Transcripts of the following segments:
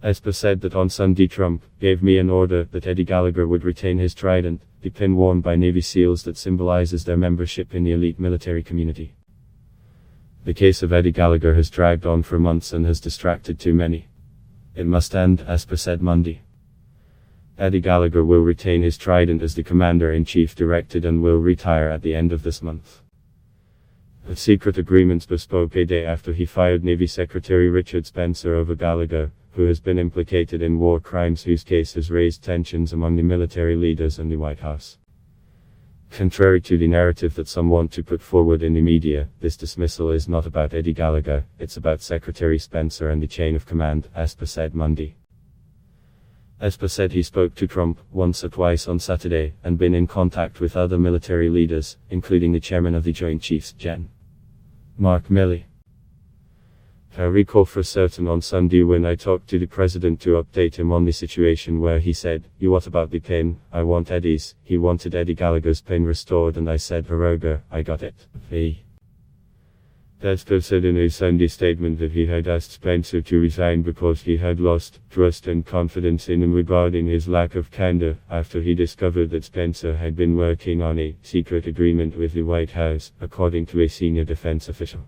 Esper said that on Sunday Trump gave me an order that Eddie Gallagher would retain his trident, the pin worn by Navy SEALs that symbolizes their membership in the elite military community. The case of Eddie Gallagher has dragged on for months and has distracted too many. It must end, Esper said Monday. Eddie Gallagher will retain his trident as the Commander-in-Chief directed and will retire at the end of this month. The secret agreements bespoke a day after he fired Navy Secretary Richard Spencer over Gallagher, who has been implicated in war crimes whose case has raised tensions among the military leaders and the White House. Contrary to the narrative that some want to put forward in the media, this dismissal is not about Eddie Gallagher, it's about Secretary Spencer and the chain of command, Esper said Monday. Esper said he spoke to Trump once or twice on Saturday, and been in contact with other military leaders, including the chairman of the Joint Chiefs, Gen. Mark Milley. I recall for certain on Sunday when I talked to the president to update him on the situation where he said, "You what about the pin? I want Eddie's." He wanted Eddie Gallagher's pin restored and I said, "Haroga, I got it." Esper said in a Sunday statement that he had asked Spencer to resign because he had lost trust and confidence in him regarding his lack of candor, after he discovered that Spencer had been working on a secret agreement with the White House, according to a senior defense official.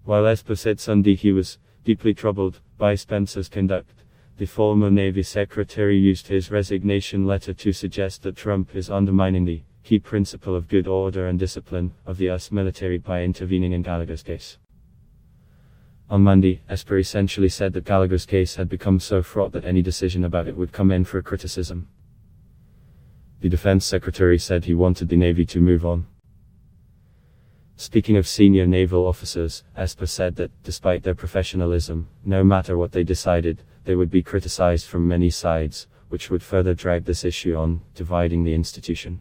While Esper said Sunday he was deeply troubled by Spencer's conduct, the former Navy Secretary used his resignation letter to suggest that Trump is undermining the key principle of good order and discipline of the US military by intervening in Gallagher's case. On Monday, Esper essentially said that Gallagher's case had become so fraught that any decision about it would come in for criticism. The defense secretary said he wanted the Navy to move on. Speaking of senior naval officers, Esper said that, despite their professionalism, no matter what they decided, they would be criticized from many sides, which would further drag this issue on, dividing the institution.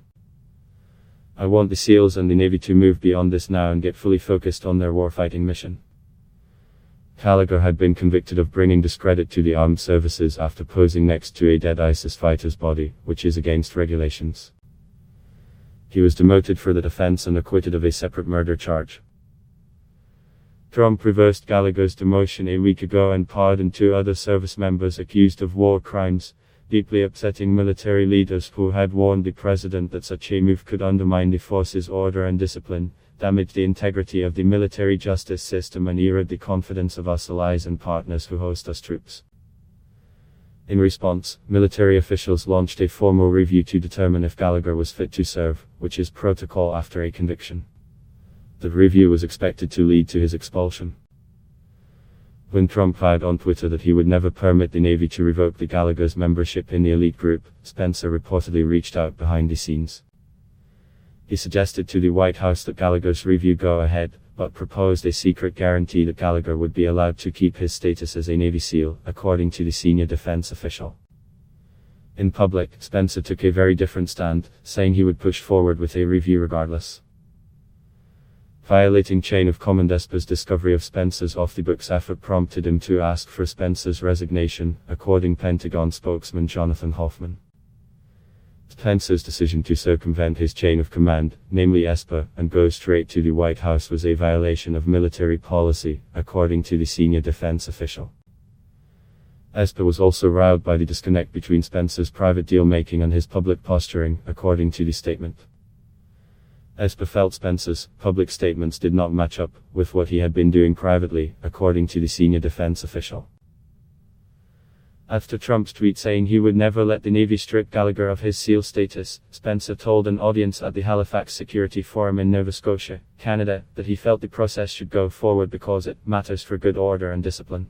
"I want the SEALs and the Navy to move beyond this now and get fully focused on their warfighting mission." Gallagher had been convicted of bringing discredit to the armed services after posing next to a dead ISIS fighter's body, which is against regulations. He was demoted for the defense and acquitted of a separate murder charge. Trump reversed Gallagher's demotion a week ago and pardoned 2 other service members accused of war crimes, deeply upsetting military leaders who had warned the president that such a move could undermine the force's order and discipline, damage the integrity of the military justice system and erode the confidence of us allies and partners who host us troops. In response, military officials launched a formal review to determine if Gallagher was fit to serve, which is protocol after a conviction. The review was expected to lead to his expulsion. When Trump vowed on Twitter that he would never permit the Navy to revoke the Gallagher's membership in the elite group, Spencer reportedly reached out behind the scenes. He suggested to the White House that Gallagher's review go ahead, but proposed a secret guarantee that Gallagher would be allowed to keep his status as a Navy SEAL, according to the senior defense official. In public, Spencer took a very different stand, saying he would push forward with a review regardless. Violating chain of command, Esper's discovery of Spencer's off-the-books effort prompted him to ask for Spencer's resignation, according to Pentagon spokesman Jonathan Hoffman. Spencer's decision to circumvent his chain of command, namely Esper, and go straight to the White House was a violation of military policy, according to the senior defense official. Esper was also riled by the disconnect between Spencer's private deal-making and his public posturing, according to the statement. Esper felt Spencer's public statements did not match up with what he had been doing privately, according to the senior defense official. After Trump's tweet saying he would never let the Navy strip Gallagher of his SEAL status, Spencer told an audience at the Halifax Security Forum in Nova Scotia, Canada, that he felt the process should go forward because it matters for good order and discipline.